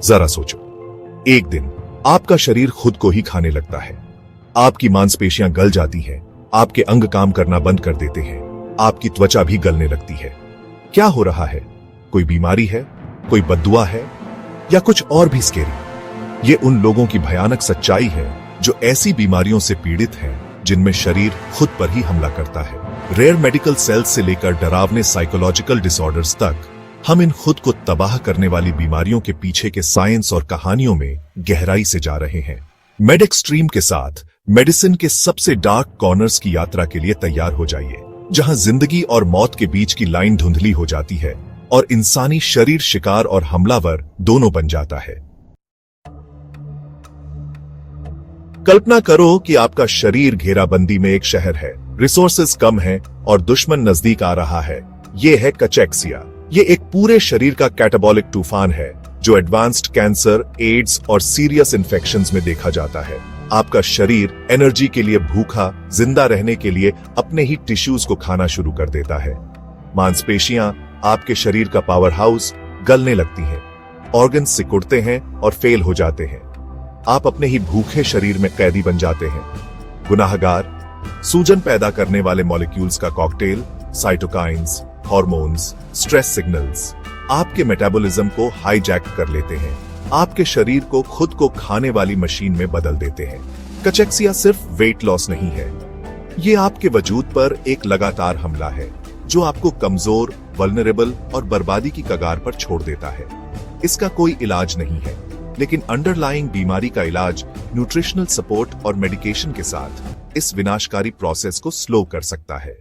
जरा सोचो, एक दिन आपका शरीर खुद को ही खाने लगता है, आपकी मांसपेशियां गल जाती हैं, आपके अंग काम करना बंद कर देते हैं, आपकी त्वचा भी गलने लगती है। क्या हो रहा है? कोई बीमारी है, कोई बद्दुआ है, या कुछ और भी स्केरी? ये उन लोगों की भयानक सच्चाई है जो ऐसी बीमारियों से पीड़ित हैं जिनमें शरीर खुद पर ही हमला करता है। रेयर मेडिकल सेल्स से लेकर डरावने साइकोलॉजिकल डिसऑर्डर्स तक, हम इन खुद को तबाह करने वाली बीमारियों के पीछे के साइंस और कहानियों में गहराई से जा रहे हैं। मेडएक्सट्रीम के साथ मेडिसिन के सबसे डार्क कॉर्नर्स की यात्रा के लिए तैयार हो जाइए, जहां जिंदगी और मौत के बीच की लाइन धुंधली हो जाती है और इंसानी शरीर शिकार और हमलावर दोनों बन जाता है। कल्पना करो कि आपका शरीर घेराबंदी में एक शहर है, रिसोर्सेज कम है और दुश्मन नजदीक आ रहा है। यह है कचेक्सिया। ये एक पूरे शरीर का कैटाबॉलिक तूफान है जो एडवांस्ड कैंसर, एड्स और सीरियस इन्फेक्शंस में देखा जाता है। आपका शरीर एनर्जी के लिए भूखा, जिंदा रहने के लिए अपने ही टिश्यूज को खाना शुरू कर देता है। मांसपेशियां, आपके शरीर का पावर हाउस, गलने लगती हैं, ऑर्गन्स सिकुड़ते हैं और फेल हो जाते हैं। आप अपने ही भूखे शरीर में कैदी बन जाते हैं। गुनाहगार, सूजन पैदा करने वाले मॉलिक्यूल्स का cocktail, cytokines, hormones, stress signals आपके मेटाबॉलिज्म को हाईजैक कर लेते हैं, आपके शरीर को खुद को खाने वाली मशीन में बदल देते हैं। कचेक्सिया सिर्फ वेट लॉस नहीं है, ये आपके वजूद पर एक लगातार हमला है जो आपको कमजोर, वल्नरेबल और बर्बादी की कगार पर छोड़ देता है। इसका कोई इलाज नहीं है, लेकिन अंडरलाइंग बीमारी का इलाज न्यूट्रिशनल सपोर्ट और मेडिकेशन के साथ इस विनाशकारी प्रोसेस को स्लो कर सकता है।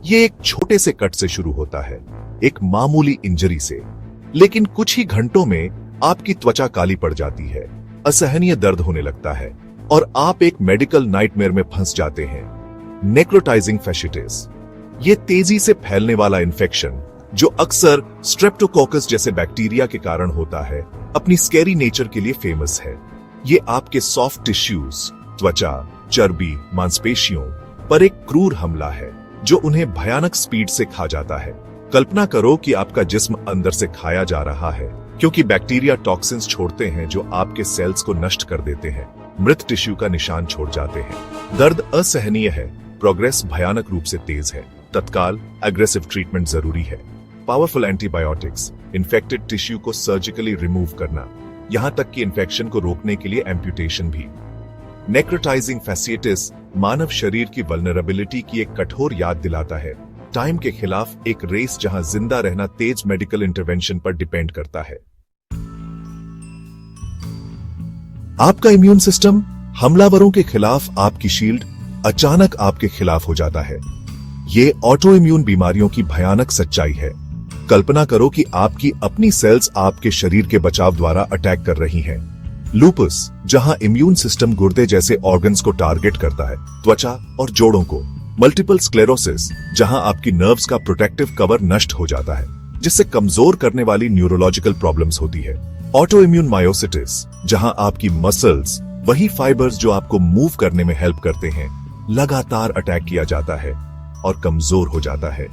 ये एक छोटे से कट से शुरू होता है, एक मामूली इंजरी से, लेकिन कुछ ही घंटों में आपकी त्वचा काली पड़ जाती है, असहनीय दर्द होने लगता है और आप एक मेडिकल नाइटमेयर में फंस जाते हैं। नेक्रोटाइजिंग फैशिटिस, ये तेजी से फैलने वाला इन्फेक्शन जो अक्सर स्ट्रेप्टोकोकस जैसे बैक्टीरिया के कारण होता है, अपनी स्कैरी नेचर के लिए फेमस है। ये आपके सॉफ्ट टिश्यूज, त्वचा, चर्बी, मांसपेशियों पर एक क्रूर हमला है जो उन्हें भयानक स्पीड से खा जाता है। कल्पना करो कि आपका जिस्म अंदर से खाया जा रहा है, क्योंकि बैक्टीरिया टॉक्सिन्स छोड़ते हैं जो आपके सेल्स को नष्ट कर देते हैं, मृत टिश्यू का निशान छोड़ जाते हैं। दर्द असहनीय है, प्रोग्रेस भयानक रूप से तेज है, तत्काल एग्रेसिव ट्रीटमेंट जरूरी है। पावरफुल एंटीबायोटिक्स, इन्फेक्टेड टिश्यू को सर्जिकली रिमूव करना, यहां तक कि इन्फेक्शन को रोकने के लिए एम्प्यूटेशन भी। नेक्रोटाइजिंग फैसिटिस मानव शरीर की वल्नरेबिलिटी की एक कठोर याद दिलाता है, टाइम के खिलाफ एक रेस जहां जिंदा रहना तेज मेडिकल इंटरवेंशन पर डिपेंड करता है। आपका इम्यून सिस्टम हमलावरों के खिलाफ आपकी शील्ड अचानक आपके खिलाफ हो जाता है। ये ऑटो इम्यून बीमारियों की भयानक सच्चाई है। कल्पना करो कि आपकी अपनी सेल्स आपके शरीर के बचाव द्वारा अटैक कर रही हैं। लूपस, जहां इम्यून सिस्टम गुर्दे जैसे ऑर्गन्स को टारगेट करता है, त्वचा और जोड़ों को। मल्टीपल स्क्लेरोसिस, जहां आपकी नर्व्स का प्रोटेक्टिव कवर नष्ट हो जाता है, जिससे कमजोर करने वाली न्यूरोलॉजिकल प्रॉब्लम्स होती है। ऑटो इम्यून मायोसिटिस, जहां आपकी मसल्स, वही फाइबर्स जो आपको मूव करने में हेल्प करते हैं, लगातार अटैक किया जाता है और कमजोर हो जाता है।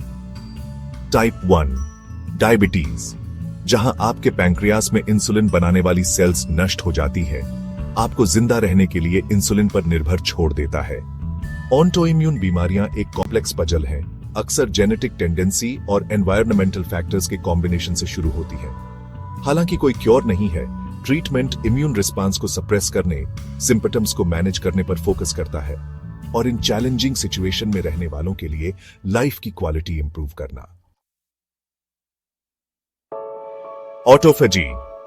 टाइप 1 डायबिटीज, जहां आपके पैंक्रियास में इंसुलिन बनाने वाली सेल्स नष्ट हो जाती है, आपको जिंदा रहने के लिए इंसुलिन पर निर्भर छोड़ देता है। ऑटोइम्यून बीमारियां एक कॉम्प्लेक्स पजल है, अक्सर जेनेटिक टेंडेंसी और एनवायरमेंटल फैक्टर्स के कॉम्बिनेशन से शुरू होती है। हालांकि कोई क्योर नहीं है, ट्रीटमेंट इम्यून रिस्पांस को सप्रेस करने, सिम्पटम्स को मैनेज करने पर फोकस करता है और इन चैलेंजिंग सिचुएशन में रहने वालों के लिए लाइफ की क्वालिटी इंप्रूव करना। ऑटोफेजी,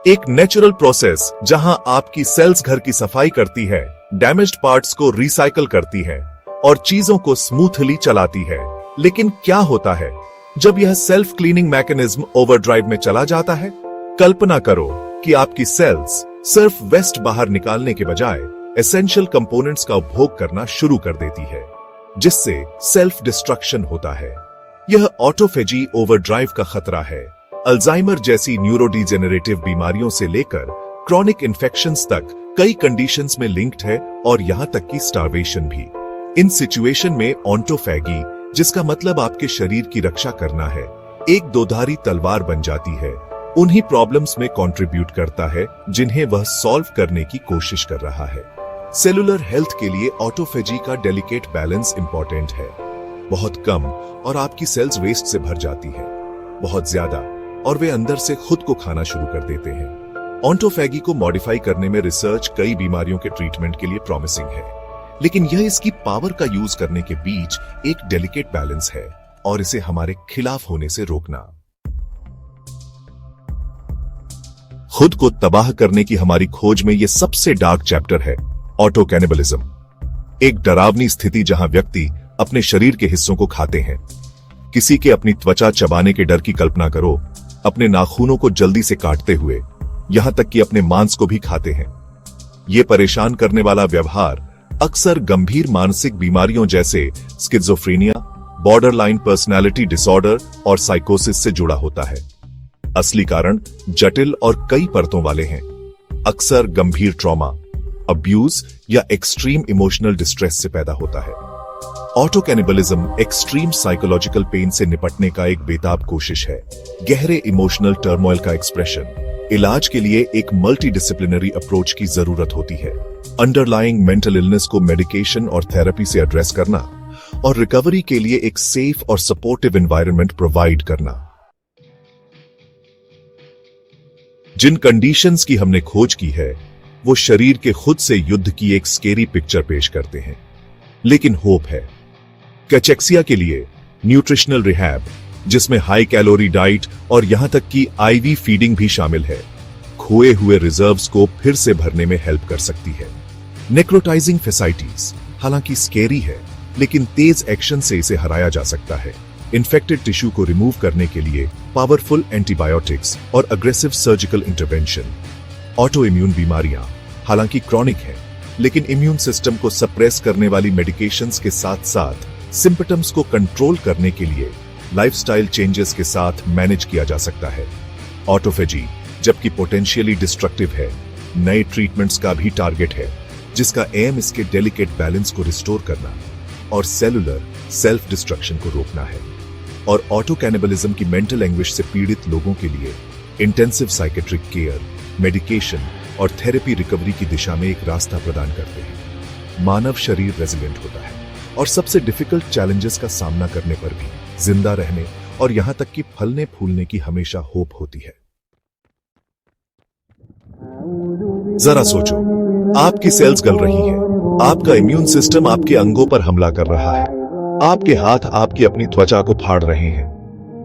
एक नेचुरल प्रोसेस जहां आपकी सेल्स घर की सफाई करती है, डैमेज्ड पार्ट्स को रिसाइकल करती है और चीजों को स्मूथली चलाती है। लेकिन क्या होता है जब यह सेल्फ क्लीनिंग मैकेनिज्म ओवरड्राइव में चला जाता है? कल्पना करो कि आपकी सेल्स सिर्फ वेस्ट बाहर निकालने के बजाय एसेंशियल कंपोनेंट्स का उपभोग करना शुरू कर देती है, जिससे सेल्फ डिस्ट्रक्शन होता है। यह ऑटोफेजी ओवरड्राइव का खतरा है। अल्जाइमर जैसी न्यूरोडिजेनरेटिव बीमारियों से लेकर क्रॉनिक इन्फेक्शंस तक कई कंडीशंस में लिंक्ड है और यहां तक कि स्टार्वेशन भी। इन सिचुएशन में ऑटोफैगी, जिसका मतलब आपके शरीर की रक्षा करना है, एक दोधारी तलवार बन जाती है, उन्हीं प्रॉब्लम्स में कंट्रीब्यूट करता है जिन्हें वह सॉल्व करने की कोशिश कर रहा है। सेलुलर हेल्थ के लिए ऑटोफेजी का डेलिकेट बैलेंस इंपॉर्टेंट है। बहुत कम और आपकी सेल्स वेस्ट से भर जाती है, बहुत ज्यादा और वे अंदर से खुद को खाना शुरू कर देते हैं। ऑटोफेगी को मॉडिफाई करने में रिसर्च कई बीमारियों के ट्रीटमेंट के लिए प्रॉमिसिंग है, लेकिन यह इसकी पावर का यूज करने के बीच एक डेलिकेट बैलेंस है और इसे हमारे खिलाफ होने से रोकना। खुद को तबाह करने की हमारी खोज में यह सबसे डार्क चैप्टर है ऑटो कैनिबलिज्म। एक डरावनी स्थिति जहां व्यक्ति अपने शरीर के हिस्सों को खाते हैं। किसी के अपनी त्वचा चबाने के डर की कल्पना करो, अपने नाखूनों को जल्दी से काटते हुए, यहां तक कि अपने मांस को भी खाते हैं। यह परेशान करने वाला व्यवहार अक्सर गंभीर मानसिक बीमारियों जैसे स्किज़ोफ्रेनिया, बॉर्डरलाइन पर्सनैलिटी डिसऑर्डर और साइकोसिस से जुड़ा होता है। असली कारण जटिल और कई परतों वाले हैं। अक्सर गंभीर ट्रॉमा, अब्यूज या एक्सट्रीम इमोशनल डिस्ट्रेस से पैदा होता है। Auto cannibalism extreme psychological pen से निपटने का एक बेताब कोशिश है, गहरे इमोशनल टर्मोइल का एक्सप्रेशन। इलाज के लिए एक मल्टी डिसिप्लिनरी अप्रोच की जरूरत होती है। अंडरलाइंग मेंटल इलनेस को मेडिकेशन और थेरेपी से एड्रेस करना और रिकवरी के लिए एक सेफ और सपोर्टिव एनवायरनमेंट प्रोवाइड करना। जिन कंडीशंस की हमने खोज की है वो शरीर के खुद से युद्ध की एक स्केरी पिक्चर पेश करते हैं, लेकिन होप है। कैचेक्सिया के लिए न्यूट्रिशनल रिहैब, जिसमें हाई कैलोरी डाइट और यहां तक कि आईवी फीडिंग भी शामिल है, खोए हुए रिजर्व्स को फिर से भरने में हेल्प कर सकती है। नेक्रोटाइजिंग फेसाइटिस हालांकि स्केरी है, लेकिन तेज एक्शन से इसे हराया जा सकता है। इन्फेक्टेड टिश्यू को रिमूव करने के लिए पावरफुल एंटीबायोटिक्स और aggressive surgical intervention. Auto immune बीमारियां हालांकि क्रॉनिक हैं, लेकिन इम्यून सिस्टम को सप्रेस करने वाली मेडिकेशंस के साथ साथ सिम्पटम्स को कंट्रोल करने के लिए लाइफस्टाइल चेंजेस के साथ मैनेज किया जा सकता है। ऑटोफेजी जबकि पोटेंशियली डिस्ट्रक्टिव है, नए ट्रीटमेंट्स का भी टारगेट है, जिसका एम इसके डेलिकेट बैलेंस को रिस्टोर करना और सेलुलर सेल्फ डिस्ट्रक्शन को रोकना है। और ऑटो कैनिबलिज्म की मेंटल एंग्विश से पीड़ित लोगों के लिए इंटेंसिव साइकेट्रिक केयर, मेडिकेशन और थेरेपी रिकवरी की दिशा में एक रास्ता प्रदान करते हैं। मानव शरीर रेजिलिएंट होता है और सबसे डिफिकल्ट चैलेंजेस का सामना करने पर भी जिंदा रहने और यहां तक कि फलने फूलने की हमेशा होप होती है। जरा सोचो, आपकी सेल्स गल रही हैं, आपका इम्यून सिस्टम आपके अंगों पर हमला कर रहा है, आपके हाथ आपकी अपनी त्वचा को फाड़ रहे हैं।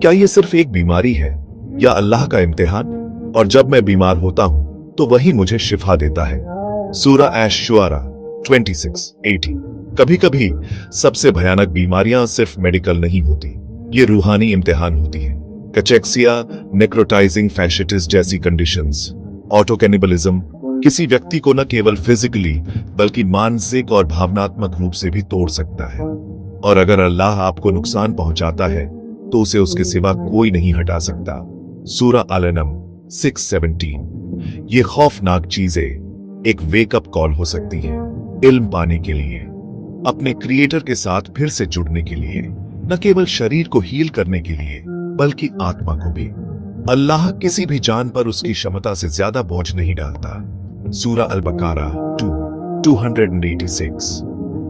क्या यह सिर्फ एक बीमारी है या अल्लाह का इम्तिहान? और जब मैं बीमार होता हूं तो वही मुझे शिफा देता है। सूरा ऐश शुआरा 26:18। कभी कभी सबसे भयानक बीमारियां सिर्फ मेडिकल नहीं होती, ये रूहानी इम्तिहान होती है। कैचेक्सिया, नेक्रोटाइजिंग फैशिटिस जैसी कंडीशंस। ऑटो कैनिबलिज्म किसी व्यक्ति को न केवल फिजिकली बल्कि मानसिक और भावनात्मक रूप से भी तोड़ सकता है। और अगर अल्लाह आपको नुकसान पहुंचाता है तो उसे उसके सिवा कोई नहीं हटा सकता। सूरा अल-अनम 6:17। ये खौफनाक चीजें एक वेकअप कॉल हो सकती है, इल्म पाने के लिए, अपने क्रिएटर के साथ फिर से जुड़ने के लिए, न केवल शरीर को हील करने के लिए बल्कि आत्मा को भी। अल्लाह किसी भी जान पर उसकी क्षमता से ज्यादा बोझ नहीं डालता। सूरा अल-बकारा 286।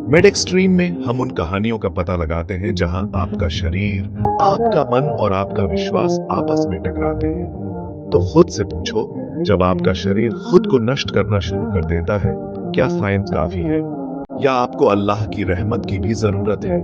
मेड एक्सट्रीम में हम उन कहानियों का पता लगाते हैं जहां आपका शरीर, आपका मन और आपका विश्वास आपस में टकराते हैं। तो खुद से पूछो, जब आपका शरीर खुद को नष्ट करना शुरू कर देता है, क्या साइंस काफी है या आपको अल्लाह की रहमत की भी जरूरत है?